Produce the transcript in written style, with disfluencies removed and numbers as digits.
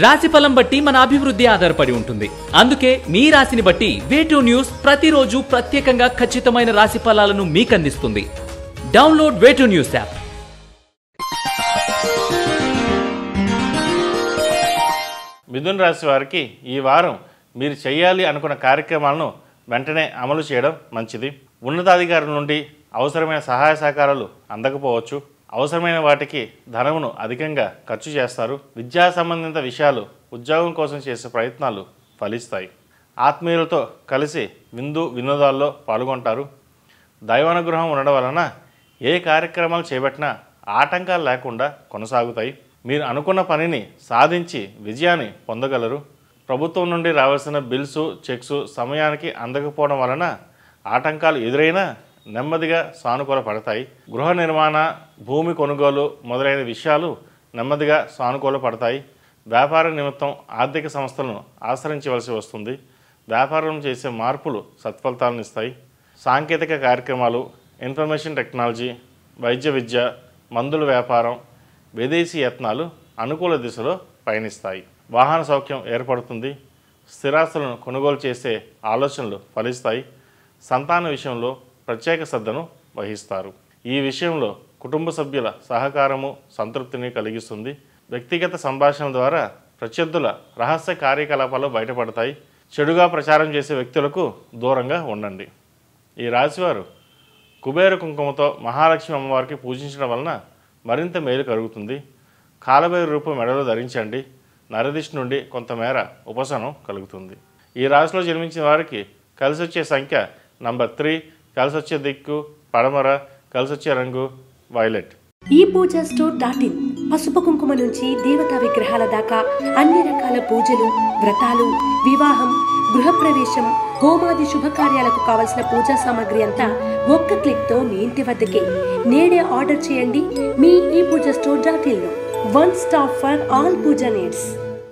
రాశిఫలం బట్టి మన అభివృద్ధి ఆధారపడి ఉంటుంది. అందుకే మీ రాశిని బట్టి వే2 న్యూస్ ప్రతిరోజు ప్రత్యేకంగా ఖచ్చితమైన రాశి ఫలాలను మీకు అందిస్తుంది. Download Way2 News app. మిథున రాశి వారికి ఈ వారం మీరు చేయాలి అనుకున్న కార్యక్రమాలను వెంటనే అమలు చేయడం మంచిది. ఉన్నతాధికారుల నుండి అవసరమైన సహాయ సహకారాలు అందకపోవచ్చు. అవసరమైన వాటికి ధనమును అధికంగా ఖర్చు చేస్తారు. విద్యా సంబంధిత విషయాలు, ఉద్యోగం కోసం చేసే ప్రయత్నాలు ఫలిస్తాయి. ఆత్మీయులతో కలిసి వినోదాల్లో పాల్గొంటారు. దైవానుగ్రహం ఉండడం వలన ఏ కార్యక్రమాలు చేపట్టినా ఆటంకాలు లేకుండా కొనసాగుతాయి. మీరు అనుకున్న పనిని సాధించి విజయాన్ని పొందగలరు. ప్రభుత్వం నుండి రావాల్సిన బిల్సు, చెక్స్ సమయానికి అందకపోవడం వలన ఆటంకాలు ఎదురైనా నెమ్మదిగా సానుకూల పడతాయి. గృహ నిర్మాణ, భూమి కొనుగోలు మొదలైన విషయాలు నెమ్మదిగా సానుకూల పడతాయి. వ్యాపార నిమిత్తం ఆర్థిక సంస్థలను ఆశ్రయించవలసి వస్తుంది. వ్యాపారం చేసే మార్పులు సత్ఫలితాలను ఇస్తాయి. సాంకేతిక కార్యక్రమాలు, ఇన్ఫర్మేషన్ టెక్నాలజీ, వైద్య విద్య, మందుల వ్యాపారం, విదేశీ యత్నాలు అనుకూల దిశలో పయనిస్తాయి. వాహన సౌఖ్యం ఏర్పడుతుంది. స్థిరాస్తులను కొనుగోలు చేసే ఆలోచనలు ఫలిస్తాయి. సంతాన విషయంలో ప్రత్యేక శ్రద్ధను వహిస్తారు. ఈ విషయంలో కుటుంబ సభ్యుల సహకారము సంతృప్తిని కలిగిస్తుంది. వ్యక్తిగత సంభాషణ ద్వారా ప్రత్యర్థుల రహస్య కార్యకలాపాలు బయటపడతాయి. చెడుగా ప్రచారం చేసే వ్యక్తులకు దూరంగా ఉండండి. ఈ రాశివారు కుబేర కుంకుమతో మహాలక్ష్మి అమ్మవారికి పూజించడం వలన మరింత మేలు కలుగుతుంది. కాలభైరవ రూపం మెడలో ధరించండి. నరదిష్టి నుండి కొంతమేర ఉపశమనం కలుగుతుంది. ఈ రాశిలో జన్మించిన వారికి కలిసి వచ్చే సంఖ్య నంబర్ 3, కలిసి వచ్చే దిక్కు పడమర, కలిసి వచ్చే రంగు వైలెట్. ఈ పూజా స్టోర్.in పసుపు కుంకుమ నుంచి దేవతా విగ్రహాల దాకా అన్ని రకాల పూజలు, వ్రతాలు, వివాహం, గృహప్రవేశం, హోమాది శుభకార్యాలకు కావలసిన పూజా సామాగ్రి అంతా ఒక్క క్లిక్ తో మీ ఇంటి వద్దకే. నేడే ఆర్డర్ చేయండి మీ ఈ పూజా స్టోర్.in లో. One stop for all pooja needs.